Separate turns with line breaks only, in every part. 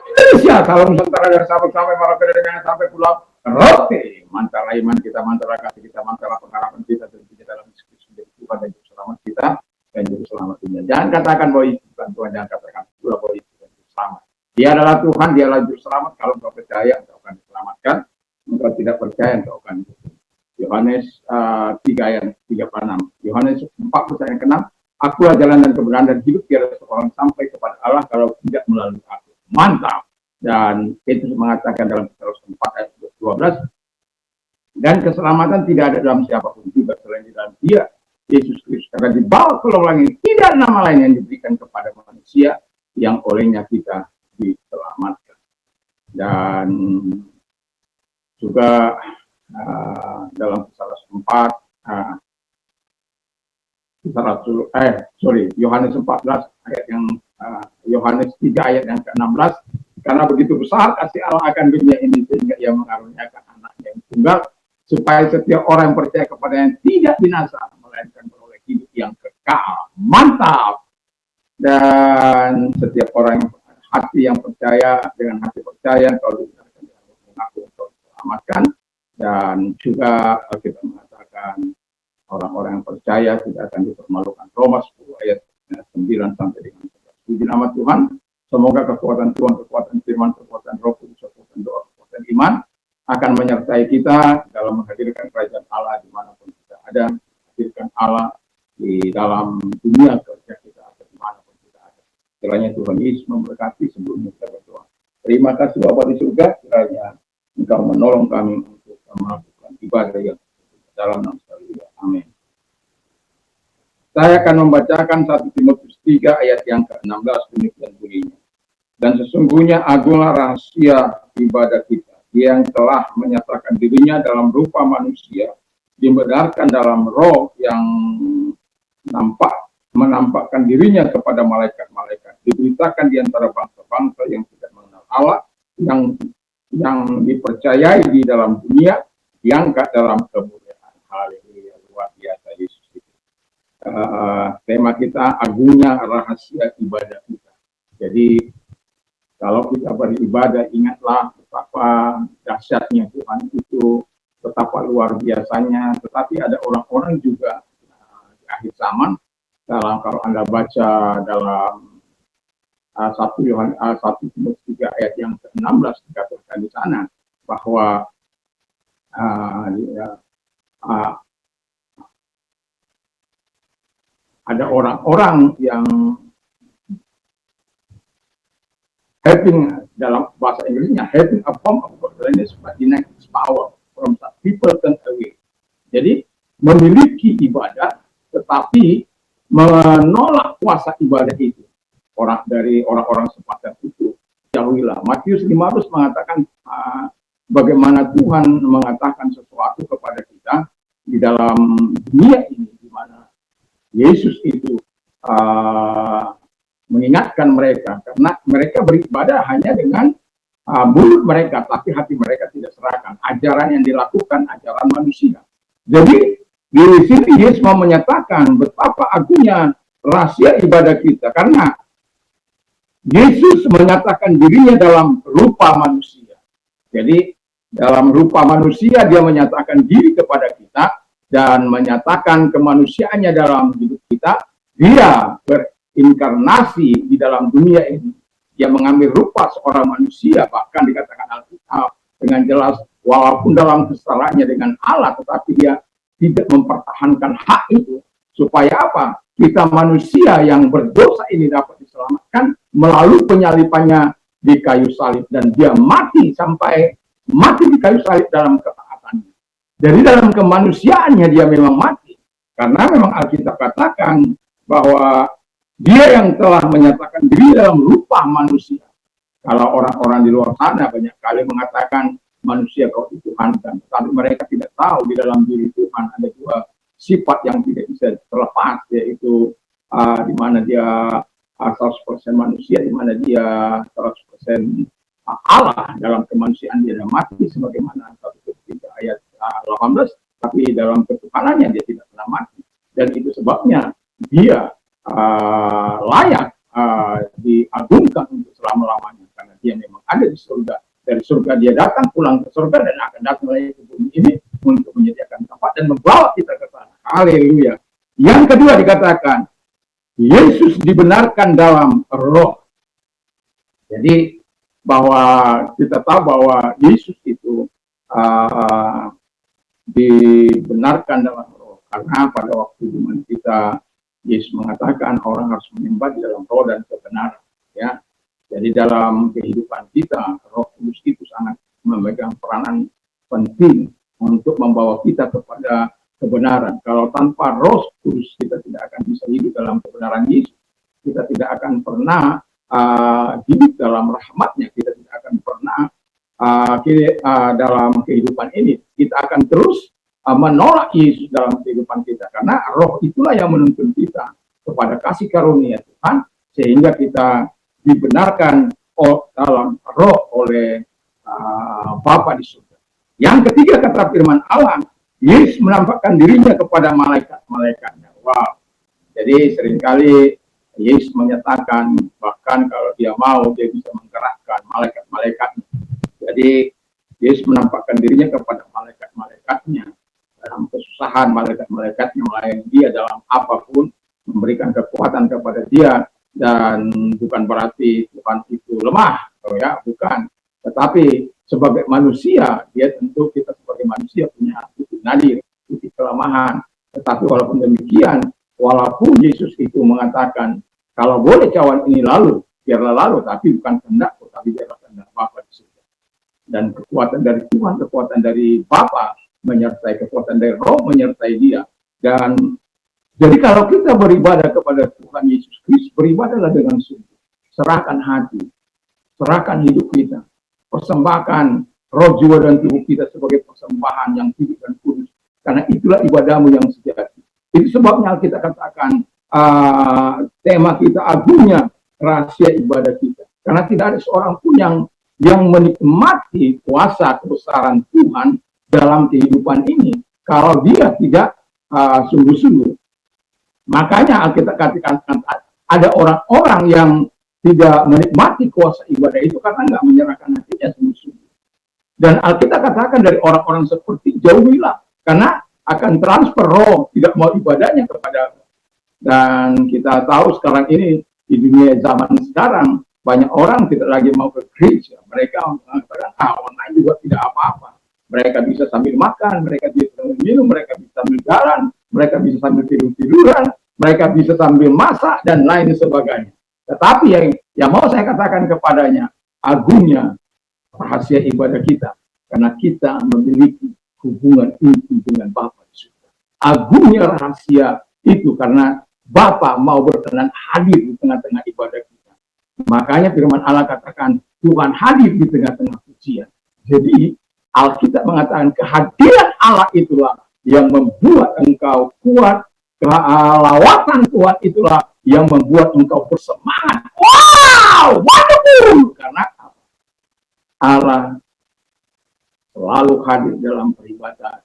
Indonesia, salam Nusantara dari Sabang sampai Merauke, dari Medan sampai Pulau Rote. Mantara iman kita, mantara kasih kita, mantara pengharapan kita, dan kita dalam diskusi menjadi Tuhan dan Juru Selamat kita, dan Juru Selamat dunia. Jangan katakan bahwa itu bukan Tuhan, jangan katakan pula bahwa itu bukan Juru Selamat. Dia adalah Tuhan, dia adalah Juru Selamat. Kalau engkau percaya, engkau akan diselamatkan. Engkau tidak percaya, engkau akan Yohanes 3 ayat 36. Yohanes 4 ayat 6. Akulah jalan dan kebenaran dan hidup, tiada seorang sampai kepada Allah kalau tidak melalui aku. Mantap. Dan Petrus mengatakan dalam Petrus 4 ayat 12, dan keselamatan tidak ada dalam siapapun juga selain di dalam Dia, Yesus Kristus. Karena di bawah kolong langit tidak ada nama lain yang diberikan kepada manusia yang olehnya kita diselamatkan. Dan juga dalam Kisah Rasul 4, Yohanes 14 ayat yang Yohanes 3 ayat yang ke-16, karena begitu besar kasih Allah akan dunia ini sehingga Ia mengaruniakan anaknya yang tunggal supaya setiap orang yang percaya kepadanya tidak binasa melainkan beroleh hidup yang kekal. Mantap. Dan setiap orang yang hati yang percaya, dengan hati percaya kalau mengaku untuk diselamatkan. Dan juga kita mengatakan orang-orang yang percaya tidak akan dipermalukan. Roma 10 ayat 9 sampai dengan 11. Puji nama Tuhan. Semoga kekuatan Tuhan, kekuatan firman, kekuatan roh kudus, kekuatan doa, kekuatan iman akan menyertai kita dalam menghadirkan kerajaan Allah dimanapun kita ada, menghadirkan Allah di dalam dunia kerja kita atau dimanapun kita ada. Kiranya Tuhan Yesus memberkati sebelum kita berdoa. Terima kasih Bapa di surga, kiranya Engkau menolong kami untuk melakukan ibadah yang dalam nama Tuhan. Amin. Saya akan membacakan 1 Timotius 3 ayat yang ke-16 demikian bunyinya. Dan sesungguhnya agunglah rahasia ibadah kita, Dia yang telah menyatakan dirinya dalam rupa manusia, dibenarkan dalam roh yang menampakkan dirinya kepada malaikat-malaikat, diberitakan di antara bangsa-bangsa yang tidak mengenal Allah, yang dipercayai di dalam dunia, diangkat dalam kemuliaan. Haleluya, luar biasa Yesus itu. Tema kita agungnya rahasia ibadah kita. Jadi kalau kita beribadah, ingatlah betapa dahsyatnya Tuhan itu, betapa luar biasanya. Tetapi ada orang-orang juga di akhir zaman, kalau Anda baca dalam 1 Timotius 3 ayat yang ke-16 dikatakan di sana bahwa ada orang-orang yang having, dalam bahasa Inggrisnya, having a form of godliness but denies its power, from that people turn away. Jadi memiliki ibadah tetapi menolak kuasa ibadah itu. Dari orang-orang semacam itu jauhilah. Matius 15 mengatakan bagaimana Tuhan mengatakan sesuatu kepada kita di dalam dunia ini, di mana Yesus itu mengingatkan mereka, karena mereka beribadah hanya dengan mulut mereka, tapi hati mereka tidak serahkan. Ajaran yang dilakukan ajaran manusia. Jadi di sini Yesus mau menyatakan betapa agungnya rahasia ibadah kita, karena Yesus menyatakan dirinya dalam rupa manusia. Jadi dalam rupa manusia Dia menyatakan diri kepada kita dan menyatakan kemanusiaannya dalam hidup kita. Dia inkarnasi di dalam dunia ini. Dia mengambil rupa seorang manusia, bahkan dikatakan Alkitab dengan jelas, walaupun dalam kesalahannya dengan Allah, tetapi Dia tidak mempertahankan hak itu. Supaya apa? Kita manusia yang berdosa ini dapat diselamatkan melalui penyalipannya di kayu salib. Dan Dia mati sampai mati di kayu salib dalam ketaatannya. Jadi dalam kemanusiaannya Dia memang mati. Karena memang Alkitab katakan bahwa Dia yang telah menyatakan diri dalam rupa manusia. Kalau orang-orang di luar sana banyak kali mengatakan manusia kau dituhankan, tapi mereka tidak tahu di dalam diri Tuhan ada dua sifat yang tidak bisa terlepas, yaitu di mana Dia 100% manusia, di mana Dia 100% Allah. Dalam kemanusiaan Dia mati sebagaimana 1 ayat 18, tapi dalam ketuhanannya Dia tidak pernah mati. Dan itu sebabnya Dia layak diagungkan untuk selama-lamanya, karena Dia memang ada di surga. Dari surga dia datang, pulang ke surga, dan akan datang lagi ke bumi ini untuk menyediakan tempat dan membawa kita ke sana. Haleluya. Yang kedua dikatakan, Yesus dibenarkan dalam roh. Jadi bahwa kita tahu bahwa Yesus itu dibenarkan dalam roh. Karena pada waktu zaman kita, Yesus mengatakan orang harus menyembah di dalam roh dan kebenaran. Ya, jadi dalam kehidupan kita, Roh Kudus itu sangat memegang peranan penting untuk membawa kita kepada kebenaran. Kalau tanpa Roh Kudus kita tidak akan bisa hidup dalam kebenaran Yesus. Kita tidak akan pernah hidup dalam rahmat-Nya. Kita tidak akan pernah dalam kehidupan ini. Kita akan terus menolak Yesus dalam kehidupan kita. Karena Roh itulah yang menuntun kita kepada kasih karunia Tuhan, sehingga kita dibenarkan dalam roh oleh Bapa di surga. Yang ketiga kata firman Allah, Yesus menampakkan dirinya kepada malaikat-malaikatnya. Wow. Jadi seringkali Yesus menyatakan bahkan kalau dia mau dia bisa menggerakkan malaikat-malaikatnya. Jadi Yesus menampakkan dirinya kepada malaikat-malaikatnya dalam kesusahan, malaikat-malaikatnya melayani dia dalam apapun, memberikan kekuatan kepada dia. Dan bukan berarti Tuhan itu lemah, ya, bukan. Tetapi sebagai manusia, dia tentu kita sebagai manusia punya titik nadir, titik kelemahan. Tetapi walaupun demikian, walaupun Yesus itu mengatakan, kalau boleh cawan ini lalu, biarlah lalu, tapi bukan kehendakku, tapi biarlah kehendak Bapa di surga. Dan kekuatan dari Tuhan, kekuatan dari Bapa menyertai, kekuatan dari Roh menyertai dia. Dan jadi kalau kita beribadah kepada Tuhan Yesus Kristus, beribadahlah dengan sungguh. Serahkan hati, serahkan hidup kita, persembahkan roh, jiwa, dan tubuh kita sebagai persembahan yang hidup dan kudus. Karena itulah ibadahmu yang sejati. Itu sebabnya kita katakan tema kita agungnya rahasia ibadah kita. Karena tidak ada seorang pun yang menikmati kuasa kebesaran Tuhan dalam kehidupan ini kalau dia tidak sungguh-sungguh. Makanya Alkitab katakan ada orang-orang yang tidak menikmati kuasa ibadah itu karena nggak menyerahkan hatinya sungguh-sungguh. Dan Alkitab katakan dari orang-orang seperti jauhilah, karena akan transfer roh, tidak mau ibadahnya kepada. Dan kita tahu sekarang ini di dunia zaman sekarang banyak orang tidak lagi mau ke gereja. Mereka mengatakan online juga tidak apa-apa. Mereka bisa sambil makan, mereka bisa sambil minum, mereka bisa sambil jalan, mereka bisa sambil tidur-tiduran, mereka bisa sambil masak, dan lain sebagainya. Tetapi yang mau saya katakan kepadanya, agungnya rahasia ibadah kita, karena kita memiliki hubungan intim dengan Bapa di surga. Agungnya rahasia itu karena Bapa mau berkenan hadir di tengah-tengah ibadah kita. Makanya firman Allah katakan, Tuhan hadir di tengah-tengah pujian. Jadi Alkitab mengatakan kehadiran Allah itulah yang membuat engkau kuat. Lawatan Tuhan itulah yang membuat engkau bersemangat. Wow, wonderful! Karena Allah selalu hadir dalam peribadatan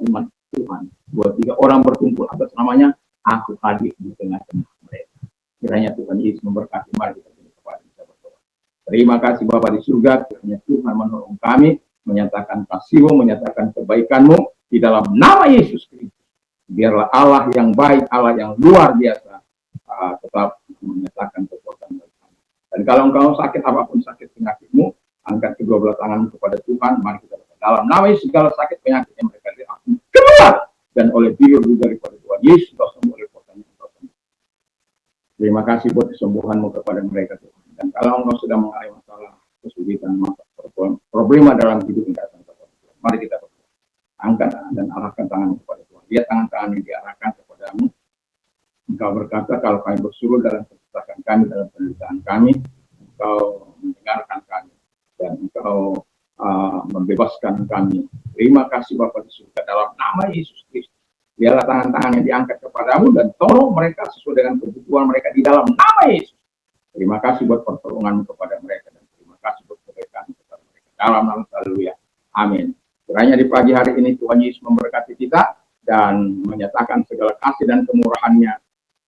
umat Tuhan. 2-3 orang berkumpul atas namanya, aku hadir di tengah-tengah mereka. Kiranya Tuhan Yesus memberkati. Mari kita berdoa. Terima kasih Bapa di surga, kiranya Tuhan menolong kami, menyatakan kasih-Mu, menyatakan kebaikan-Mu di dalam nama Yesus Kristus. Biarlah Allah yang baik, Allah yang luar biasa tetap menyatakan kekuatan dari kami. Dan kalau engkau sakit apapun sakit penyakitmu, angkat kedua belah tanganmu kepada Tuhan. Mari kita berdoa. Dalam nama Yesus segala sakit penyakit yang mereka diampuni keluar, dan oleh biur daripada Tuhan Yesus engkau sembuh oleh kuasa engkau sembuh. Terima kasih buat kesembuhan-Mu kepada mereka Tuhan. Dan kalau engkau sudah mengalami masalah kesulitan, problema dalam hidup yang datang kepada Tuhan, mari kita berdoa. Angkat dan arahkan tangan kepada Tuhan. Lihat tangan-tangan yang diarahkan kepadamu. Engkau berkata, kalau kami bersuruh dalam kesesakan kami, dalam penderitaan kami, engkau mendengarkan kami, dan engkau membebaskan kami. Terima kasih Bapa di surga, dalam nama Yesus Kristus. Biarlah tangan-tangan yang diangkat kepadamu, dan tolong mereka sesuai dengan kebutuhan mereka di dalam nama Yesus. Terima kasih buat pertolongan kepada mereka, dan terima kasih buat kebaikan kepada mereka. Dalam nama Haleluya. Amin. Kiranya di pagi hari ini Tuhan Yesus memberkati kita dan menyatakan segala kasih dan kemurahan-Nya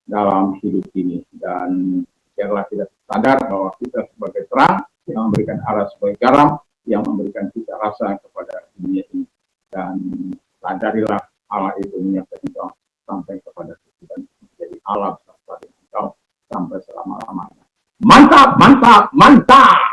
dalam hidup ini. Dan biarlah kita sadar bahwa kita sebagai terang yang memberikan Allah sebagai garam, yang memberikan cita rasa kepada dunia ini. Dan sadarilah Allah itu menyertai engkau sampai kepada kehidupan menjadi Allah bersama dengan engkau sampai selama-lamanya. Mantap, mantap, mantap.